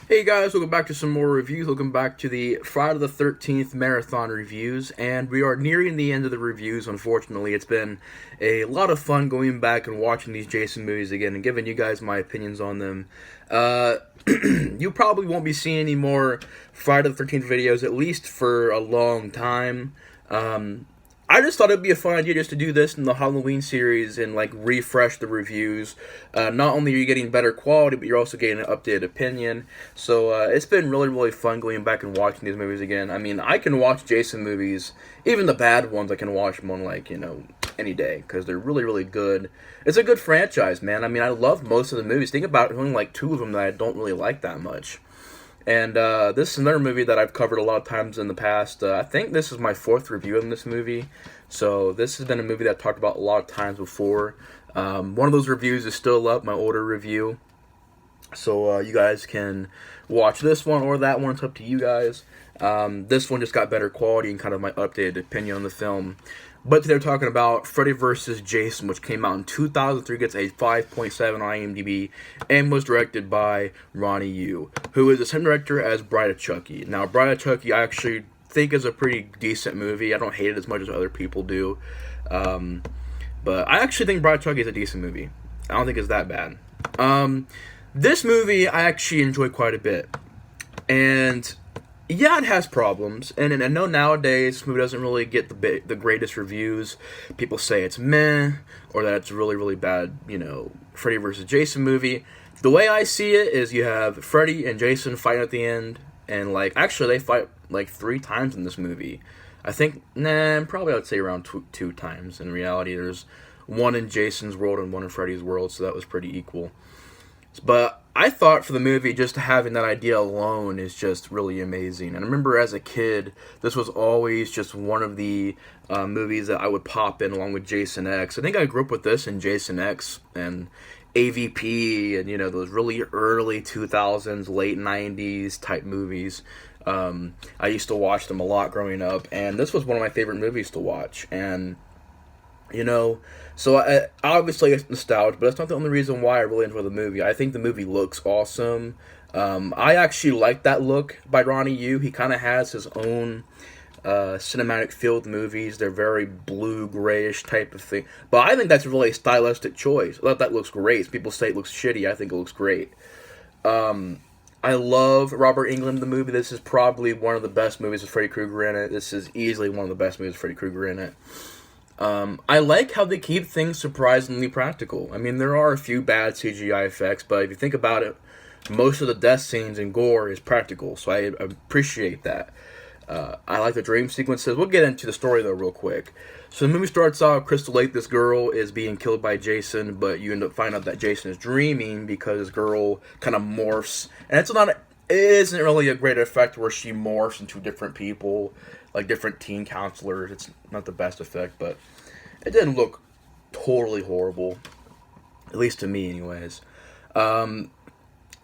Hey guys, welcome back to some more reviews. Welcome back to the Friday the 13th Marathon reviews. And we are nearing the end of the reviews, unfortunately. It's been a lot of fun going back and watching these Jason movies again and giving you guys my opinions on them. Uh, you probably won't be seeing any more Friday the 13th videos, at least for a long time. Um, I just thought it'd be a fun idea just to do this in the Halloween series and like refresh the reviews. Not only are you getting better quality, but you're also getting an updated opinion. So it's been really fun going back and watching these movies again. I mean, I can watch Jason movies, even the bad ones. I can watch them on like any day because they're really good. It's a good franchise, man. I mean, I love most of the movies. Think about it, only like two of them that I don't really like that much. And this is another movie that I've covered a lot of times in the past. I think this is my fourth review on this movie. So this has been a movie that I've talked about a lot of times before. One of those reviews is still up, my older review. So you guys can watch this one or that one. It's up to you guys. This one just got better quality and kind of my updated opinion on the film. But they're talking about Freddy vs. Jason, which came out in 2003, gets a 5.7 on IMDb, and was directed by Ronnie Yu, who is the same director as Bride of Chucky. Now, Bride of Chucky I actually think is a pretty decent movie. I don't hate it as much as other people do. But I actually think Bride of Chucky is a decent movie. I don't think it's that bad. This movie I actually enjoy quite a bit. And yeah, it has problems, and I know nowadays this movie doesn't really get the greatest reviews. People say it's meh, or that it's really bad, Freddy vs. Jason movie. The way I see it is you have Freddy and Jason fighting at the end, and actually they fight like 3 times in this movie. I think, probably I would say around two times. In reality, there's one in Jason's world and one in Freddy's world, so that was pretty equal. But I thought for the movie, just having that idea alone is just really amazing. And I remember as a kid, this was always just one of the movies that I would pop in along with Jason X. I think I grew up with this and Jason X and AVP and, those really early 2000s, late 90s type movies. I used to watch them a lot growing up, and this was one of my favorite movies to watch. And so obviously it's nostalgia, but that's not the only reason why I really enjoy the movie. I think the movie looks awesome. I actually like that look by Ronnie Yu. He kind of has his own cinematic feel with movies. They're very blue, grayish type of thing. But I think that's really a stylistic choice. I thought that looks great. People say it looks shitty. I think it looks great. I love Robert Englund in the movie. This is probably one of the best movies with Freddy Krueger in it. This is easily one of the best movies with Freddy Krueger in it. I like how they keep things surprisingly practical. I mean, there are a few bad CGI effects, but if you think about it, most of the death scenes and gore is practical, so I appreciate that. I like the dream sequences. We'll get into the story, though, real quick. So the movie starts out, Crystal Lake, this girl is being killed by Jason, but you end up finding out that Jason is dreaming because this girl kind of morphs. And it isn't really a great effect where she morphs into different people, like different teen counselors. It's not the best effect, but it didn't look totally horrible, at least to me, anyways. And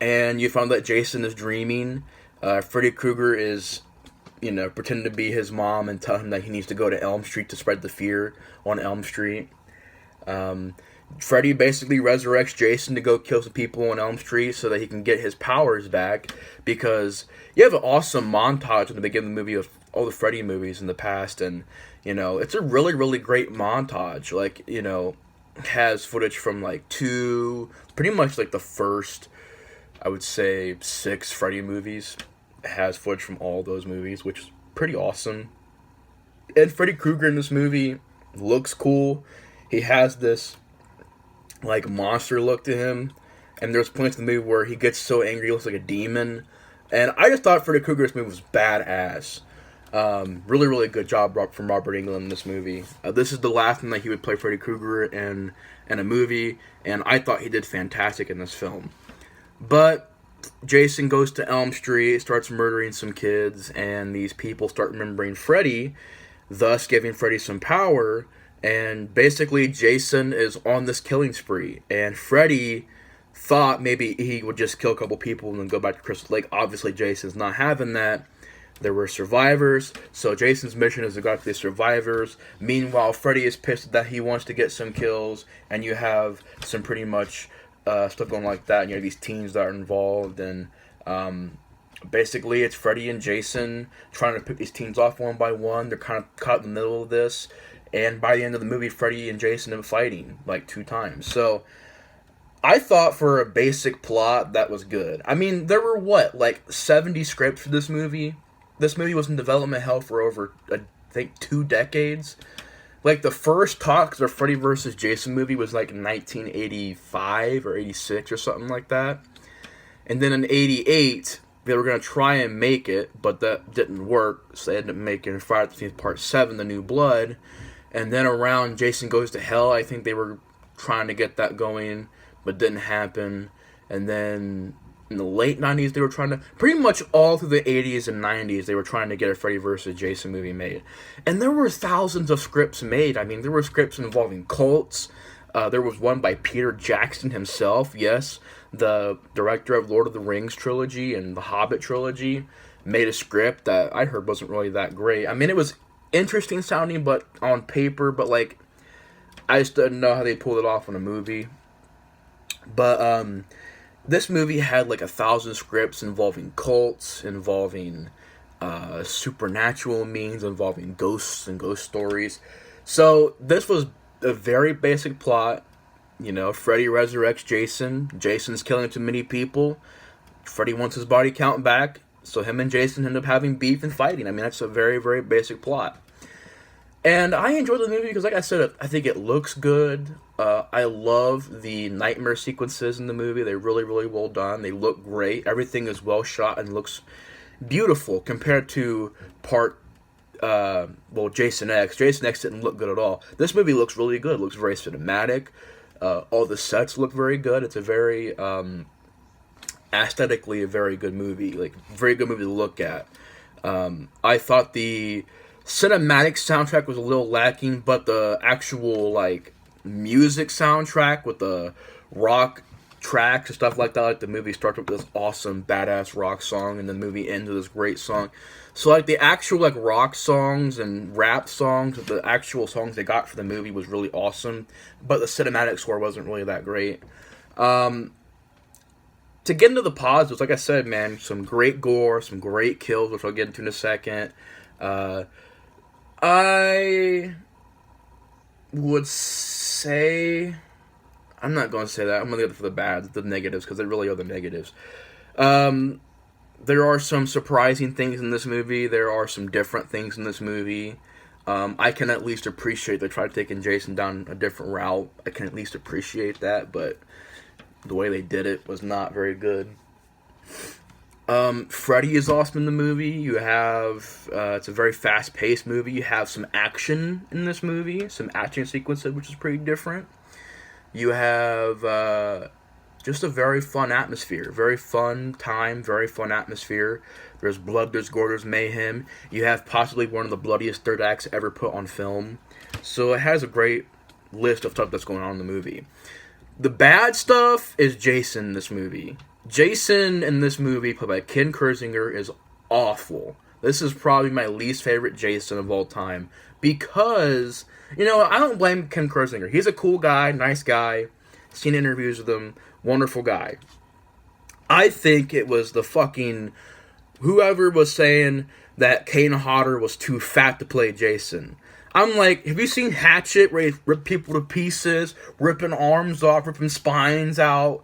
you found that Jason is dreaming. Freddy Krueger is, pretending to be his mom and tell him that he needs to go to Elm Street to spread the fear on Elm Street. Freddy basically resurrects Jason to go kill some people on Elm Street so that he can get his powers back, because you have an awesome montage in the beginning of the movie of all the Freddy movies in the past, and it's a really great montage. Has footage from pretty much the first, I would say, 6 Freddy movies. It has footage from all those movies, which is pretty awesome. And Freddy Krueger in this movie looks cool. He has this monster look to him, and there's points in the movie where he gets so angry he looks like a demon. And I just thought Freddy Krueger's movie was badass. Really good job from Robert Englund in this movie. This is the last time that he would play Freddy Krueger in a movie, and I thought he did fantastic in this film. But Jason goes to Elm Street, starts murdering some kids, and these people start remembering Freddy, thus giving Freddy some power. And basically, Jason is on this killing spree, and Freddy thought maybe he would just kill a couple people and then go back to Crystal Lake. Obviously, Jason's not having that. There were survivors, so Jason's mission is to go after these survivors. Meanwhile, Freddy is pissed that he wants to get some kills, and you have some pretty much stuff going like that. And you have these teens that are involved, and Basically, it's Freddy and Jason trying to pick these teens off one by one. They're kind of caught in the middle of this, and by the end of the movie, Freddy and Jason are fighting like 2 times. So I thought for a basic plot that was good. I mean, there were what, like 70 scripts for this movie. This movie was in development hell for over, I think, 2 decades. Like, the first talks of Freddy vs. Jason movie was like 1985 or 86 or something like that. And then in 88, they were going to try and make it, but that didn't work, so they ended up making Friday the 13th Part 7, The New Blood. And then around Jason Goes to Hell, I think they were trying to get that going, but didn't happen. And then in the late 90s, they were trying to, pretty much all through the 80s and 90s, they were trying to get a Freddy vs. Jason movie made. And there were thousands of scripts made. I mean, there were scripts involving cults. There was one by Peter Jackson himself, yes, the director of Lord of the Rings trilogy and the Hobbit trilogy, made a script that I heard wasn't really that great. I mean, it was interesting sounding, but on paper, but like, I just didn't know how they pulled it off in a movie. But this movie had like 1,000 scripts involving cults, involving supernatural means, involving ghosts and ghost stories. So this was a very basic plot. You know, Freddy resurrects Jason. Jason's killing too many people. Freddy wants his body count back. So him and Jason end up having beef and fighting. I mean, that's a very, very basic plot. And I enjoyed the movie because, like I said, I think it looks good. I love the nightmare sequences in the movie. They're really, really well done. They look great. Everything is well shot and looks beautiful compared to Jason X. Jason X didn't look good at all. This movie looks really good. It looks very cinematic. All the sets look very good. It's a very, aesthetically, a very good movie. Like, very good movie to look at. I thought the cinematic soundtrack was a little lacking, but the actual, like, music soundtrack with the rock tracks and stuff like that, like the movie starts with this awesome badass rock song and the movie ends with this great song. So like the actual like rock songs and rap songs, the actual songs they got for the movie was really awesome, but the cinematic score wasn't really that great. To get into the positives, like I said, man, some great gore, some great kills, which I'll get into in a second. I would say, I'm not going to say that. I'm going to go for the bad, the negatives, because they really are the negatives. There are some surprising things in this movie. There are some different things in this movie. I can at least appreciate they tried taking Jason down a different route. I can at least appreciate that, but the way they did it was not very good. Freddy is awesome in the movie. You have, it's a very fast-paced movie. You have some action in this movie, some action sequences, which is pretty different. You have just a very fun atmosphere, very fun time, very fun atmosphere. There's blood, there's gore, there's mayhem. You have possibly one of the bloodiest third acts ever put on film. So it has a great list of stuff that's going on in the movie. The bad stuff is Jason in this movie. Jason in this movie, played by Ken Kersinger, is awful. This is probably my least favorite Jason of all time. Because, you know, I don't blame Ken Kersinger. He's a cool guy, nice guy. Seen interviews with him. Wonderful guy. I think it was the fucking... whoever was saying that Kane Hodder was too fat to play Jason. I'm like, have you seen Hatchet where he rip people to pieces, ripping arms off, ripping spines out?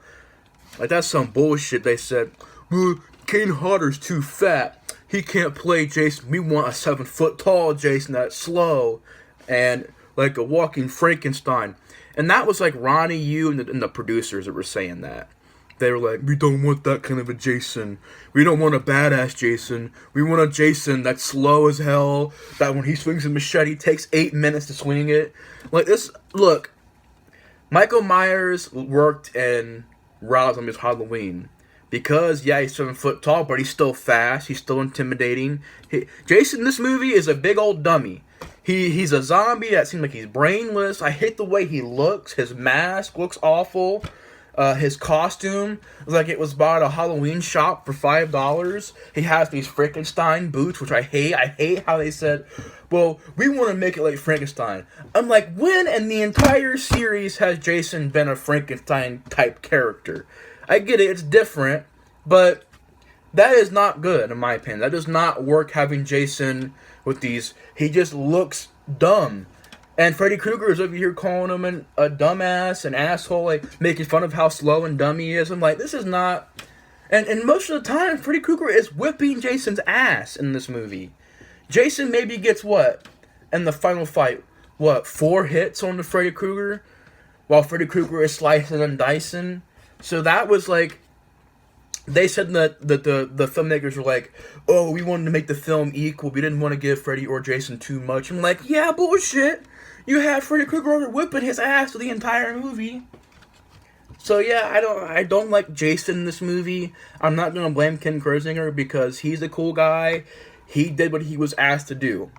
Like, that's some bullshit. They said, well, Kane Hodder's too fat. He can't play Jason. We want a 7-foot-tall Jason that's slow and like a walking Frankenstein. And that was like Ronnie Yu and the producers that were saying that. They were like, we don't want that kind of a Jason. We don't want a badass Jason. We want a Jason that's slow as hell, that when he swings a machete, takes 8 minutes to swing it. Like this, look, Michael Myers worked in Rob Zombie's Halloween. Because, yeah, he's 7 foot tall, but he's still fast. He's still intimidating. Jason in this movie is a big old dummy. He's a zombie that seems like he's brainless. I hate the way he looks. His mask looks awful. His costume was like it was bought at a Halloween shop for $5. He has these Frankenstein boots, which I hate. I hate how they said, well, we want to make it like Frankenstein. I'm like, when in the entire series has Jason been a Frankenstein-type character? I get it, it's different, but That is not good, in my opinion. That does not work, having Jason with these. He just looks dumb. And Freddy Krueger is over here calling him a dumbass, an asshole, like making fun of how slow and dumb he is. I'm like, this is not. And most of the time, Freddy Krueger is whipping Jason's ass in this movie. Jason maybe gets what? In the final fight, what? 4 hits on the Freddy Krueger? While Freddy Krueger is slicing and dicing. So that was like. They said that the filmmakers were like, oh, we wanted to make the film equal. We didn't want to give Freddy or Jason too much. I'm like, yeah, bullshit. You had Freddy Krueger over whipping his ass for the entire movie. So yeah, I don't like Jason in this movie. I'm not gonna blame Ken Kersinger because he's a cool guy. He did what he was asked to do.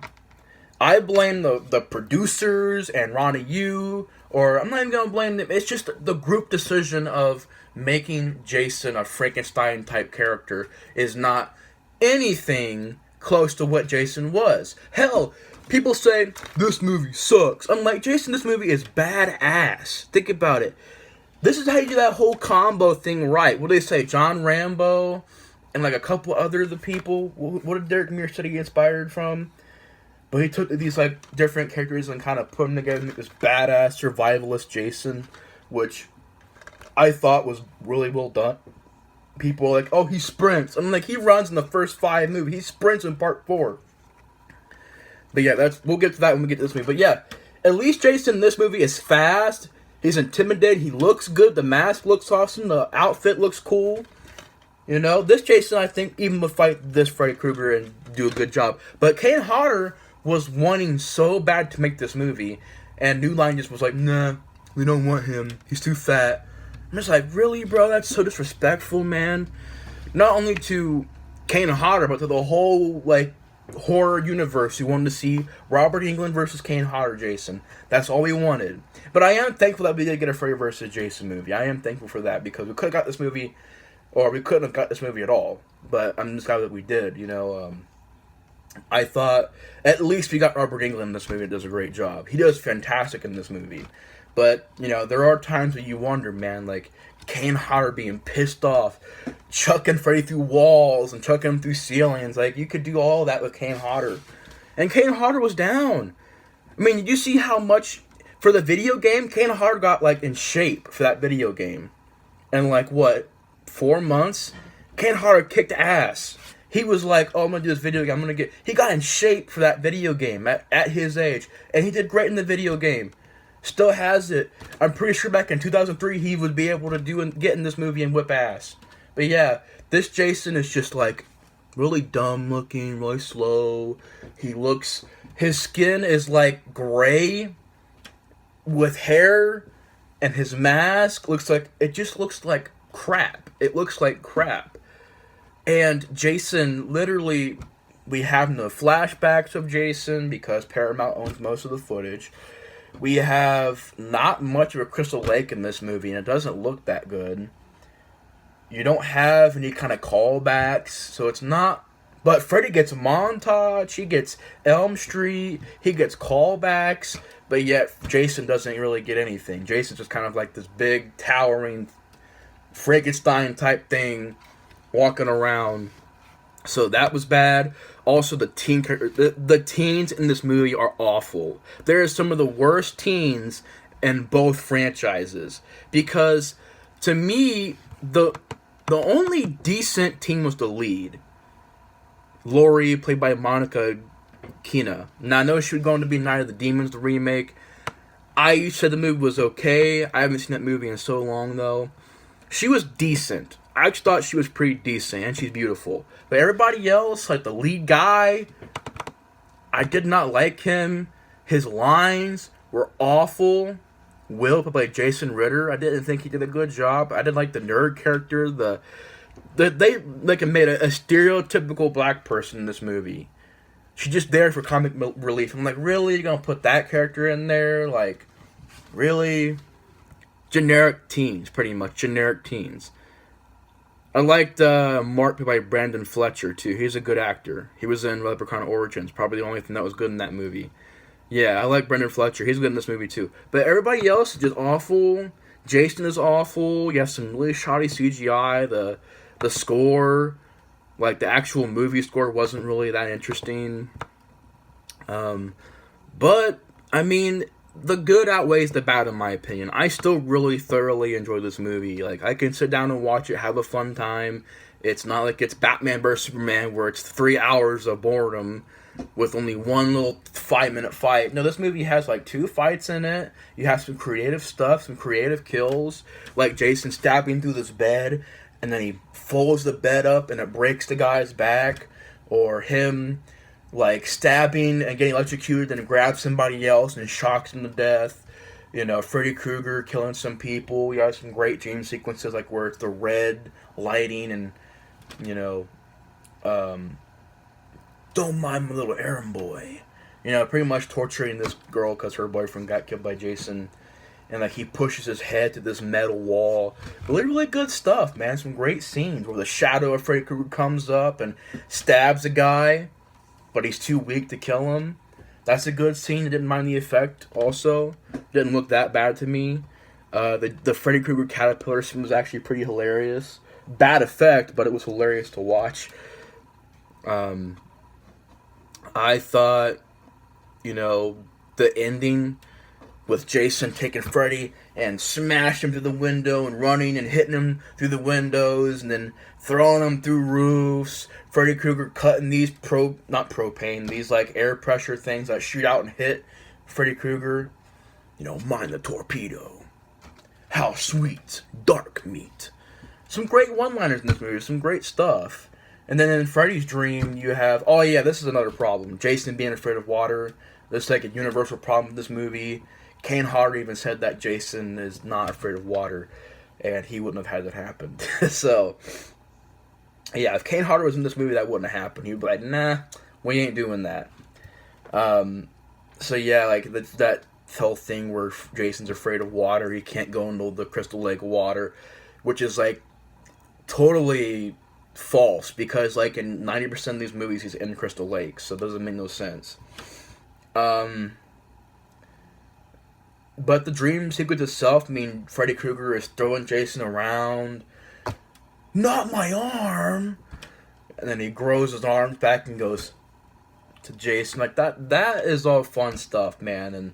I blame the producers and Ronnie Yu, or I'm not even gonna blame them. It's just the group decision of making Jason a Frankenstein type character is not anything close to what Jason was. Hell, people say this movie sucks. I'm like, Jason, this movie is badass. Think about it. This is how you do that whole combo thing right. What do they say? John Rambo and like a couple other of the people. What did Derek Mears say he inspired from? But he took these like different characters and kind of put them together to make this badass survivalist Jason, which I thought was really well done. People are like, oh, he sprints. I'm like, he runs in the first 5 movies. He sprints in part 4. But yeah, we'll get to that when we get to this movie. But yeah, at least Jason in this movie is fast. He's intimidating. He looks good. The mask looks awesome. The outfit looks cool. You know, this Jason, I think, even would fight this Freddy Krueger and do a good job. But Kane Hodder was wanting so bad to make this movie, and New Line just was like, nah, we don't want him. He's too fat. I'm just like, really, bro? That's so disrespectful, man. Not only to Kane Hodder, but to the whole, like, horror universe. We wanted to see Robert Englund versus Kane Hodder Jason. That's all we wanted. But I am thankful that we did get a Freddy versus Jason movie. I am thankful for that, because we could have got this movie, or we couldn't have got this movie at all. But I'm just glad that we did, you know. I thought at least we got Robert Englund in this movie. That does a great job. He does fantastic in this movie. But, you know, there are times where you wonder, man, like, Kane Hodder being pissed off, chucking Freddy through walls and chucking him through ceilings. Like, you could do all that with Kane Hodder. And Kane Hodder was down. I mean, did you see how much, for the video game, Kane Hodder got, like, in shape for that video game? And, like, what, 4 months? Kane Hodder kicked ass. He was like, oh, I'm going to do this video game. He got in shape for that video game at his age. And he did great in the video game. Still has it. I'm pretty sure back in 2003 he would be able to get in this movie and whip ass. But yeah, this Jason is just like really dumb looking, really slow. His skin is like gray with hair, and his mask looks like crap. It looks like crap. And Jason, literally, we have no flashbacks of Jason because Paramount owns most of the footage. We have not much of a Crystal Lake in this movie, and it doesn't look that good. You don't have any kind of callbacks, so it's not. But Freddy gets montage, he gets Elm Street, he gets callbacks, but yet Jason doesn't really get anything. Jason's just kind of like this big, towering Frankenstein type thing walking around. So that was bad. Also, the teens in this movie are awful. There are some of the worst teens in both franchises. Because, to me, the only decent teen was the lead. Laurie, played by Monica Keena. Now, I know she was going to be Night of the Demons, the remake. I said the movie was okay. I haven't seen that movie in so long, though. She was decent. I just thought she was pretty decent, and she's beautiful. But everybody else, like the lead guy, I did not like him. His lines were awful. Will, played by Jason Ritter, I didn't think he did a good job. I didn't like the nerd character. They like made a stereotypical black person in this movie. She's just there for comic relief. I'm like, really? You're gonna put that character in there? Like, really? Generic teens, pretty much. Generic teens. I liked Mark, played by Brandon Fletcher, too. He's a good actor. He was in Leprechaun Origins. Probably the only thing that was good in that movie. Yeah, I like Brandon Fletcher. He's good in this movie, too. But everybody else is just awful. Jason is awful. You have some really shoddy CGI. The score. Like, the actual movie score wasn't really that interesting. But, I mean, the good outweighs the bad in my opinion. I still really thoroughly enjoy this movie. Like, I can sit down and watch it, have a fun time. It's not like it's Batman vs. Superman where it's 3 hours of boredom with only one little 5-minute fight. No, this movie has like 2 fights in it. You have some creative stuff, some creative kills, like Jason stabbing through this bed and then he folds the bed up and it breaks the guy's back, or him like stabbing and getting electrocuted and grabs somebody else and shocks him to death. You know, Freddy Krueger killing some people. We have some great dream sequences like where it's the red lighting and, you know, don't mind my little errand boy. You know, pretty much torturing this girl because her boyfriend got killed by Jason. And, like, he pushes his head to this metal wall. Really, really good stuff, man. Some great scenes where the shadow of Freddy Krueger comes up and stabs a guy, but he's too weak to kill him. That's a good scene. I didn't mind the effect also. Didn't look that bad to me. The Freddy Krueger caterpillar scene was actually pretty hilarious. Bad effect, but it was hilarious to watch. I thought, you know, the ending with Jason taking Freddy and smashing him through the window and running and hitting him through the windows and then throwing him through roofs. Freddy Krueger cutting these these like air pressure things that shoot out and hit Freddy Krueger. You know, mind the torpedo. How sweet, dark meat. Some great one-liners in this movie, some great stuff. And then in Freddy's dream, you have, oh yeah, this is another problem. Jason being afraid of water. This is like a universal problem with this movie. Kane Hodder even said that Jason is not afraid of water, and he wouldn't have had that happen. So, yeah, if Kane Hodder was in this movie, that wouldn't have happened. He'd be like, nah, we ain't doing that. So, yeah, like, that whole thing where Jason's afraid of water, he can't go into the Crystal Lake water, which is, like, totally false, because, like, in 90% of these movies, he's in Crystal Lake, so it doesn't make no sense. But the dream sequence itself, I mean, Freddy Krueger is throwing Jason around. Not my arm! And then he grows his arms back and goes to Jason. Like, that is all fun stuff, man. And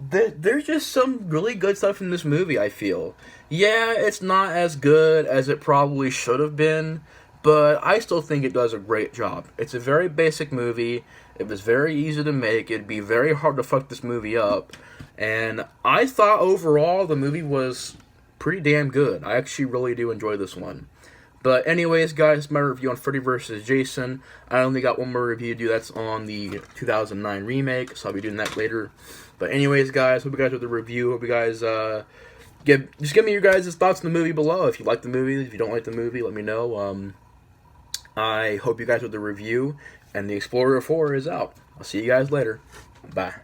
there's just some really good stuff in this movie, I feel. Yeah, it's not as good as it probably should have been, but I still think it does a great job. It's a very basic movie. It was very easy to make. It'd be very hard to fuck this movie up. And I thought overall the movie was pretty damn good. I actually really do enjoy this one. But anyways, guys, my review on Freddy vs. Jason. I only got one more review to do. That's on the 2009 remake, so I'll be doing that later. But anyways, guys, hope you guys with the review. Hope you guys just give me your guys' thoughts on the movie below. If you like the movie, if you don't like the movie, let me know. I hope you guys with the review. And the Explorer 4 is out. I'll see you guys later. Bye.